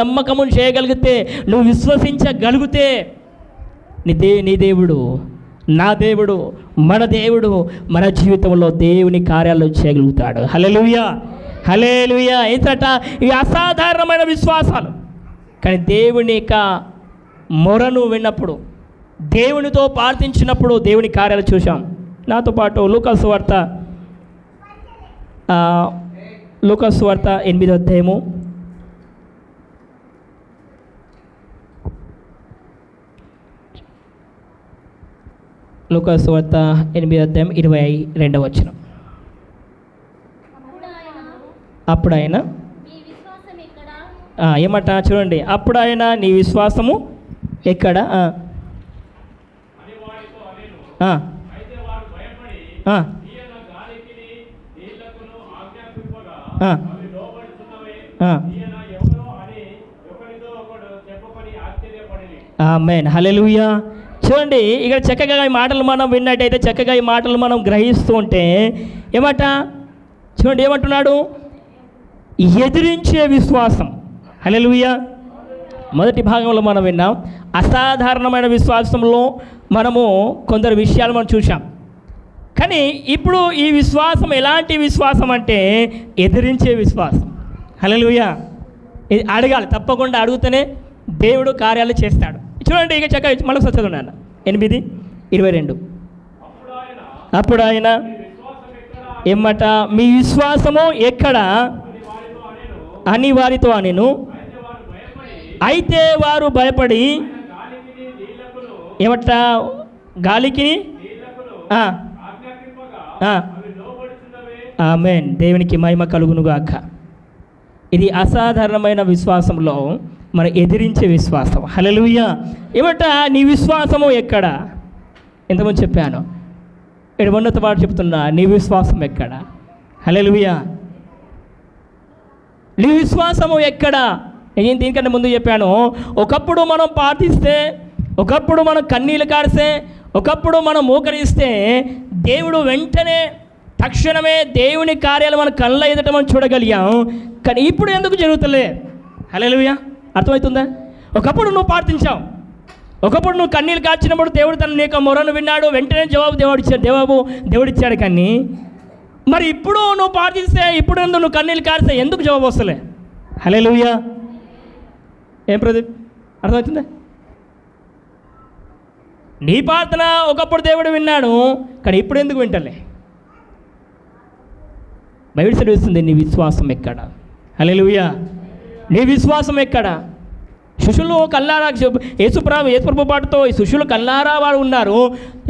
నమ్మకము చేయగలిగితే, నువ్వు విశ్వసించగలిగితే నీ దేవుడు, నా దేవుడు, మన దేవుడు మన జీవితంలో దేవుని కార్యాలు చేయగలుగుతాడు. హల్లెలూయా. హల్లెలూయా. ఏంటట? ఇవి అసాధారణమైన విశ్వాసాలు. కానీ దేవుని యొక్క మొరను విన్నప్పుడు, దేవునితో ప్రార్థించినప్పుడు దేవుని కార్యాలు చూసాం. నాతో పాటు లూకాసు వార్త 8వ అధ్యాయము లూకాసు వార్త 8వ అధ్యాయం 22వ వచనం. అప్పుడు ఆయన ఏమట? చూడండి, అప్పుడు ఆయన నీ విశ్వాసము ఎక్కడ? ఆమేన్. హల్లెలూయా. చూడండి, ఇక్కడ చక్కగా ఈ మాటలు మనం విన్నట్టయితే, చక్కగా ఈ మాటలు మనం గ్రహిస్తూ ఉంటే ఏమట? చూడండి ఏమంటున్నాడు? ఎదిరించే విశ్వాసం. హల్లెలూయా. మొదటి భాగంలో మనం విన్నాం. అసాధారణమైన విశ్వాసంలో మనము కొందరు విషయాలు మనం చూసాం. కానీ ఇప్పుడు ఈ విశ్వాసం ఎలాంటి విశ్వాసం అంటే ఎదిరించే విశ్వాసం. హల్లెలూయా. ఇది అడగాలి, తప్పకుండా అడుగుతూనే దేవుడు కార్యాలు చేస్తాడు. చూడండి, ఇక చక్కగా మళ్ళీ చదువున్నాను 8:22. అప్పుడు ఆయన ఏమట? మీ విశ్వాసము ఎక్కడ అని వారితో అనెను. అయితే వారు భయపడి ఏమట? గాలికి. ఆమేన్. దేవునికి మహిమ కలుగునుగాక. ఇది అసాధారణమైన విశ్వాసంలో మన ఎదిరించే విశ్వాసం. హల్లెలూయా. ఏమంట? నీ విశ్వాసము ఎక్కడ? ఎంతమంది చెప్పాను? ఇక్కడ ఉన్నత మాట చెప్తున్నా, నీ విశ్వాసం ఎక్కడ? హల్లెలూయా. నీ విశ్వాసము ఎక్కడ? నేను దీనికంటే ముందు చెప్పాను, ఒకప్పుడు మనం ప్రార్థిస్తే, ఒకప్పుడు మనం కన్నీళ్ళు కారిస్తే, ఒకప్పుడు మనం మోకరిస్తే దేవుడు వెంటనే తక్షణమే దేవుని కార్యాలు మన కళ్ళ ఎదుట మనం చూడగలిగాం. కానీ ఇప్పుడు ఎందుకు జరుగుతలే? హల్లెలూయా. అర్థమవుతుందా? ఒకప్పుడు నువ్వు ప్రార్థించావు, ఒకప్పుడు నువ్వు కన్నీళ్ళు కార్చినప్పుడు దేవుడు తన నీ యొక్క మొరను విన్నాడు, వెంటనే జవాబు దేవుడిచ్చాడు. కానీ మరి ఇప్పుడు నువ్వు ప్రార్థిస్తే, ఇప్పుడు నువ్వు కన్నీళ్ళు కారిస్తే ఎందుకు జవాబు వస్తలే? హల్లెలూయా. ఏం ప్రదీప్, అర్థమవుతుందా? నీ ప్రార్థన ఒకప్పుడు దేవుడు విన్నాడు, కానీ ఇప్పుడు ఎందుకు వింటలే? బైబిల్ చదివిస్తుంది, నీ విశ్వాసం ఎక్కడ? హల్లెలూయా. నీ విశ్వాసం ఎక్కడ? శిష్యులు కల్లారా యేసుప్రభు పాటుతో ఈ శిష్యులు కల్లారా వాడు ఉన్నారు.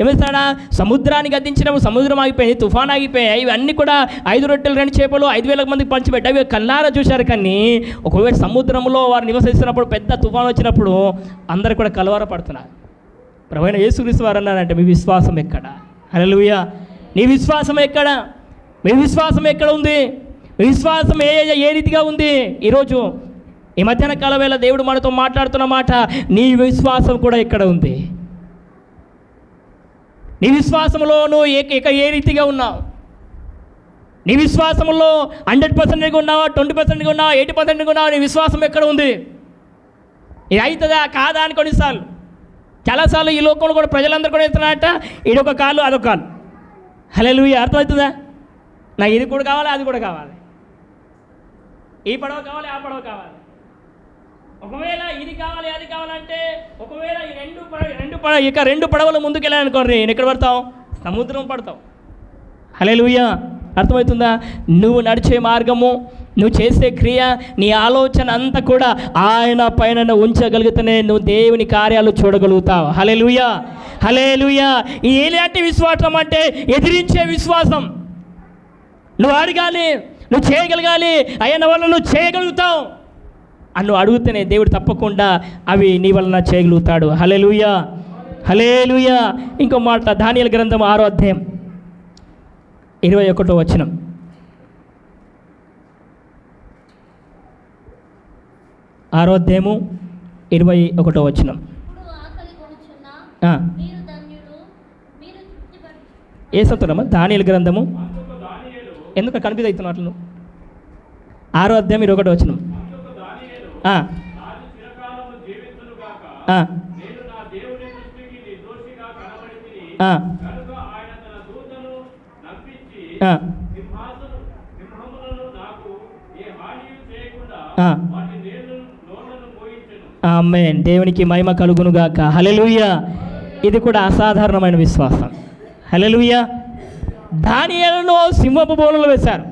ఏమిస్తాడా? సముద్రాన్ని గద్దించినప్పుడు సముద్రం ఆగిపోయింది, తుఫాన్ ఆగిపోయాయి. ఇవన్నీ కూడా 5 రొట్టెలు 2 చేపలు 5,000 మందికి పంచిపెట్టాయి. ఇవి కల్లారా చూశారు. కానీ ఒకవేళ సముద్రంలో వారు నివసిస్తున్నప్పుడు పెద్ద తుఫాన్ వచ్చినప్పుడు అందరు కూడా కలవర పడుతున్నారు. ప్రభువైన యేసుక్రీస్తు వారు అన్నారంటే, మీ విశ్వాసం ఎక్కడ? హల్లెలూయా. నీ విశ్వాసం ఎక్కడ? మీ విశ్వాసం ఎక్కడ ఉంది? మీ విశ్వాసం ఏ రీతిగా ఉంది? ఈరోజు ఈ మధ్యాహ్న కాల వేళ దేవుడు మనతో మాట్లాడుతున్న మాట, నీ విశ్వాసం కూడా ఎక్కడ ఉంది? నీ విశ్వాసంలో నువ్వు ఏ రీతిగా ఉన్నావు? నీ విశ్వాసంలో 100% ఉన్నావా, 20% ఉన్నావా, 80% ఉన్నావా? నీ విశ్వాసం ఎక్కడ ఉంది? ఇది అవుతుందా కాదా అని కొన్నిసార్లు చాలాసార్లు ఈ లోకంలో కూడా ప్రజలందరూ కూడా ఇస్తున్నారట, ఇదొక కాలు అదొక కాలు. హల్లెలూయా. అర్థమవుతుందా? నాకు ఇది కూడా కావాలి, అది కూడా కావాలి, ఈ పడవ కావాలి, ఆ పడవ కావాలి. ఒకవేళ ఇది కావాలి అది కావాలంటే, ఒకవేళ ఈ రెండు పడవలు ముందుకు వెళ్ళాలనుకోండి, నేను ఎక్కడ పడతావు? సముద్రం పడతావు. హల్లెలూయా. అర్థమవుతుందా? నువ్వు నడిచే మార్గము, నువ్వు చేసే క్రియ, నీ ఆలోచన అంతా కూడా ఆయన పైన ఉంచగలిగితేనే నువ్వు దేవుని కార్యాలు చూడగలుగుతావు. హల్లెలూయా. హల్లెలూయా. ఈ ఎలాంటి విశ్వాసం అంటే ఎదిరించే విశ్వాసం. నువ్వు అడగాలి, నువ్వు చేయగలగాలి, అయిన వల్ల నువ్వు చేయగలుగుతావు అని నువ్వు అడిగితేనే దేవుడు తప్పకుండా అవి నీ వలన చేయగలుగుతాడు. హల్లెలూయా. హల్లెలూయా. ఇంకో మాట, దానియేలు గ్రంథం 6వ అధ్యాయం 21వ వచనం. ఆరో అధ్యాయము 21వ వచనం. ఏ సంతులమ్మా? దానియేలు గ్రంథము ఎందుకు కన్ఫ్యూజ్ అవుతున్నట్లు? 6వ అధ్యాయం 21వ వచనం. ఆమేన్. దేవునికి మహిమ కలుగునుగాక. హల్లెలూయా. ఇది కూడా అసాధారణమైన విశ్వాసం. హల్లెలూయా. దానియేలును సింహపు బోనులో వేశారు.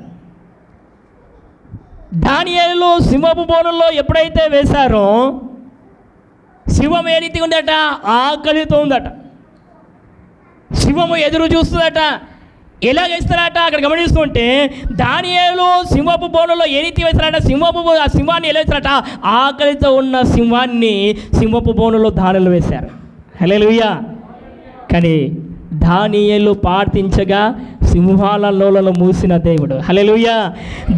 దానియేలు సింహపు బోనుల్లో ఎప్పుడైతే వేశారో, సింహం ఏ రీతిగా ఉందట? ఆకలితో ఉందట. సింహము ఎదురు చూస్తుందట. ఎలాగేస్తారట అక్కడ గమనిస్తుంటే, దానియేలు సింహపు బోనులో ఏ రీతి వేస్తారట? ఆ సింహాన్ని ఎలా వేస్తారట? ఆకలితో ఉన్న సింహాన్ని సింహపు బోనులో దానిలో వేశారు. హల్లెలూయా. కానీ దానియేలు ప్రార్థించగా సింహాల నోళ్ళను మూసిన దేవుడు. హల్లెలూయా.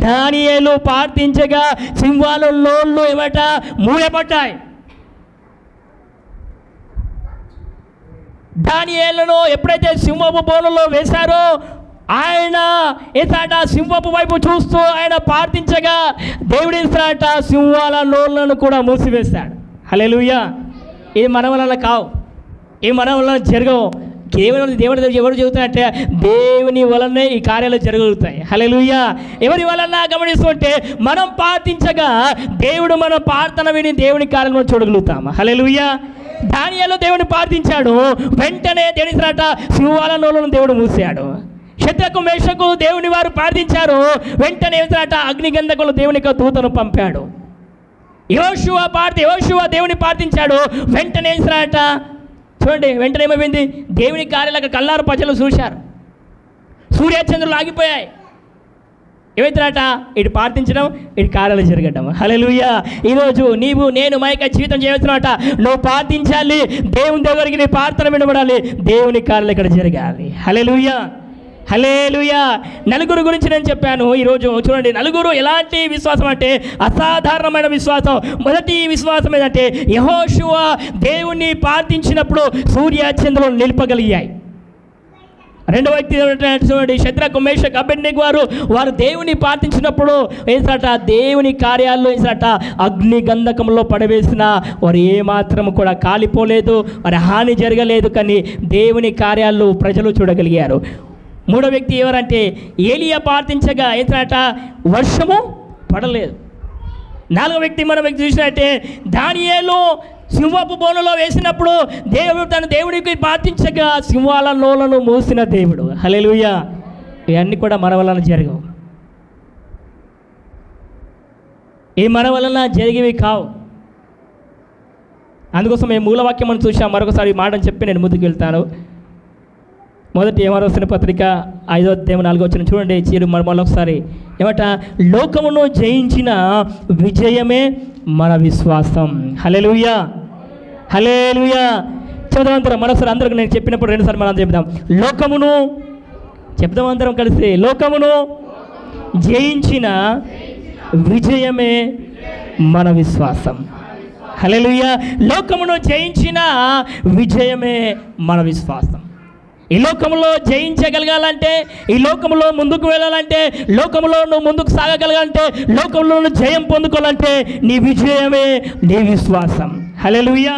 దానియేలు ప్రార్థించగా సింహాల నోళ్ళు ఏమట? మూయబడ్డాయి. దానియేలును ఎప్పుడైతే సింహపు బోనులో వేశారో, ఆయన ఏసాట సింహపు వైపు చూస్తూ ఆయన ప్రార్థించగా దేవుడు ఇస్తాట సింహాల నోళ్ళను కూడా మూసివేశాడు. హల్లెలూయా. ఇది మన వలన కావు, ఇది మన వలన జరగవు. కేవలం దేవుడు ఎవరు చెబుతారంటే, దేవుని వలనే ఈ కార్యాలు జరగలుగుతాయి. హల్లెలూయా. ఎవరి వలన గమనిస్తుంటే, మనం ప్రార్థించగా దేవుడు మన ప్రార్థన విని దేవుని కార్యాలను చూడగలుగుతాం. హల్లెలూయా. దానియేలు దేవుని ప్రార్థించాడు, వెంటనే దేవుని సింహాల నోళ్ళను దేవుడు మూసాడు. శద్రకు మేషకు దేవుని వారు ప్రార్థించారు, వెంటనే అగ్నిగంధకులు దేవుని యొక్క దూతను పంపాడు. యెహోషువ దేవుని ప్రార్థించాడు, వెంటనే చూడండి వెంటనే ఏమైంది? దేవుని కార్యాలకు కల్లారు ప్రజలు చూశారు, సూర్యచంద్రులు ఆగిపోయాయి. ఏమైతే ఇటు ప్రార్థించడం, ఇటు కార్యాలు జరగడం. హల్లెలూయా. ఈరోజు నీవు నేను మైక జీవితం చేయవచ్చునట. నువ్వు ప్రార్థించాలి, దేవుని దగ్గరికి నీ ప్రార్థన వినబడాలి, దేవుని కార్యాలు ఇక్కడ జరగాలి. హల్లెలూయా. హల్లెలూయా. నలుగురు గురించి నేను చెప్పాను. ఈరోజు చూడండి, నలుగురు ఎలాంటి విశ్వాసం అంటే అసాధారణమైన విశ్వాసం. మొదటి విశ్వాసం ఏంటంటే, యెహోషువ దేవుణ్ణి ప్రార్థించినప్పుడు సూర్యచంద్రులు నిలపగలిగాయి. రెండవ వ్యక్తి చూడండి, శద్రకు మేషకు అబేద్నెగో వారు దేవుని ప్రార్థించినప్పుడు ఏంటట? దేవుని కార్యాల్లో ఏంటట? అగ్ని గంధకంలో పడవేసిన వారు ఏమాత్రం కూడా కాలిపోలేదు, వారి హాని జరగలేదు. కానీ దేవుని కార్యాల్లో ప్రజలు చూడగలిగారు. మూడో వ్యక్తి ఎవరంటే, ఏలియా ప్రార్థించగా ఏంటట? వర్షము పడలేదు. నాలుగో వ్యక్తి మనం చూసినట్టే, దానియేలు సింహపు బోనులో వేసినప్పుడు దేవుడు తన దేవుడికి ప్రార్థించగా సింహాల నోళ్ళను మూసిన దేవుడు. హల్లెలూయా. ఇవన్నీ కూడా మన వలన జరగవు. ఈ మన వలన జరిగేవి కావు. అందుకోసం మేము మూలవాక్యం మనం చూసాం. మరొకసారి ఈ మాటను చెప్పి నేను ముందుకు వెళ్తాను. మొదటి యోహాను రాసిన పత్రిక 5వ అధ్యాయం 4వ వచనం చూడండి. చీరు మరొకసారి ఏమట, లోకమును జయించిన విజయమే మన విశ్వాసం. హల్లెలూయా, హల్లెలూయా. చదువుతాం మరొకసారి అందరికి నేను చెప్పినప్పుడు రెండుసార్లు మనం చెప్దాం. లోకమును చెప్దాం అందరం కలిసి, లోకమును జయించిన విజయమే మన విశ్వాసం. హల్లెలూయా. లోకమును జయించిన విజయమే మన విశ్వాసం. ఈ లోకంలో జయించగలగాలంటే, ఈ లోకంలో ముందుకు వెళ్ళాలంటే, లోకంలో నువ్వు ముందుకు సాగగలగాలంటే, లోకంలో నువ్వు జయం పొందుకోవాలంటే నీ విజయమే నీ విశ్వాసం. హల్లెలూయా,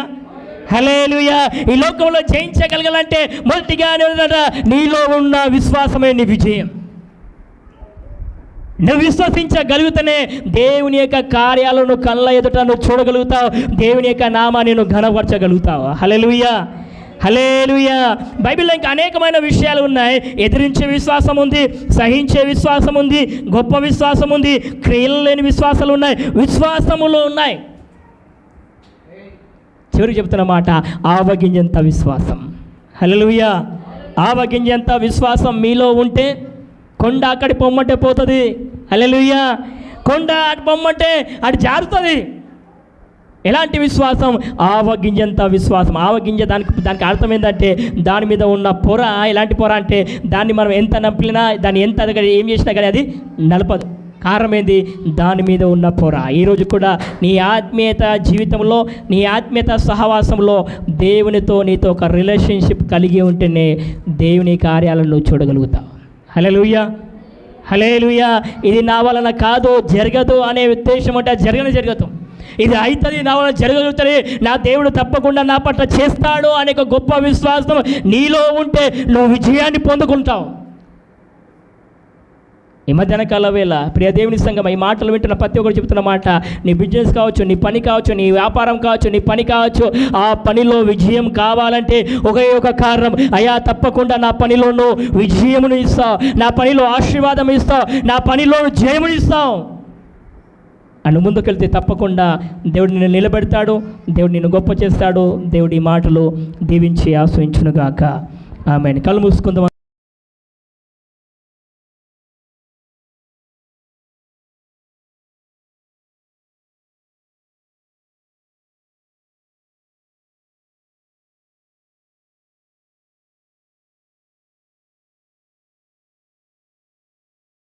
హల్లెలూయా. ఈ లోకంలో జయించగలగాలంటే మొదటిగా నీలో ఉన్న విశ్వాసమే నీ విజయం. నువ్వు విశ్వసించగలుగుతానే దేవుని యొక్క కార్యాలను కళ్ళ ఎదుట నువ్వు చూడగలుగుతావు. దేవుని యొక్క నామాన్ని నువ్వు ఘనపరచగలుగుతావు. హల్లెలూయా, హల్లెలూయా. బైబిల్లో ఇంకా అనేకమైన విషయాలు ఉన్నాయి. ఎదిరించే విశ్వాసం ఉంది, సహించే విశ్వాసం ఉంది, గొప్ప విశ్వాసం ఉంది, క్రియలు లేని విశ్వాసాలు ఉన్నాయి, విశ్వాసములో ఉన్నాయి. చివరికి చెప్తున్న మాట, ఆవగింజంత విశ్వాసం. హల్లెలూయా. ఆవగింజంత విశ్వాసం మీలో ఉంటే కొండ అక్కడి పొమ్మంటే పోతుంది. హల్లెలూయా. కొండ అటు పొమ్మంటే అటు జారుతుంది. ఎలాంటి విశ్వాసం? ఆవగింజంత విశ్వాసం. ఆవగింజ దానికి అర్థం ఏంటంటే దాని మీద ఉన్న పొర. ఎలాంటి పొర అంటే దాన్ని మనం ఎంత నప్పినా, దాన్ని ఎంత ఏం చేసినా కానీ అది నలపదు. కారణం ఏంది? దాని మీద ఉన్న పొర. ఈరోజు కూడా నీ ఆత్మీయత జీవితంలో, నీ ఆత్మీయత సహవాసంలో దేవునితో నీతో ఒక రిలేషన్షిప్ కలిగి ఉంటేనే దేవుని కార్యాలను నువ్వు చూడగలుగుతావు. హల్లెలూయా, హల్లెలూయా. ఇది నా వలన కాదు, జరగదు అనే ఉద్దేశం అంటే జరగదు. ఇది అవుతుంది, నా వలన జరగలుగుతుంది, నా దేవుడు తప్పకుండా నా పట్ల చేస్తాడు అనే ఒక గొప్ప విశ్వాసం నీలో ఉంటే నువ్వు విజయాన్ని పొందుకుంటావు. ఈ మధ్యాహ్న కాల వేళ ప్రియ దేవుని సంఘం, ఈ మాటలు వింటున్న ప్రతి ఒక్కరు చెప్తున్న మాట, నీ బిజినెస్ కావచ్చు, నీ పని కావచ్చు, నీ వ్యాపారం కావచ్చు, నీ పని కావచ్చు, ఆ పనిలో విజయం కావాలంటే ఒకే ఒక కారణం, అయ్యా తప్పకుండా నా పనిలో నువ్వు విజయమును ఇస్తావు, నా పనిలో ఆశీర్వాదం ఇస్తావు, నా పనిలో జయమును ఇస్తావు అని ముందుకెళ్తే తప్పకుండా దేవుడు నిన్ను నిలబెడతాడు, దేవుడు నిన్ను గొప్ప చేస్తాడు. దేవుడి మాటలు దీవించి ఆశ్రయించునుగాక. ఆమేన్. కళ్ళు మూసుకుందాం.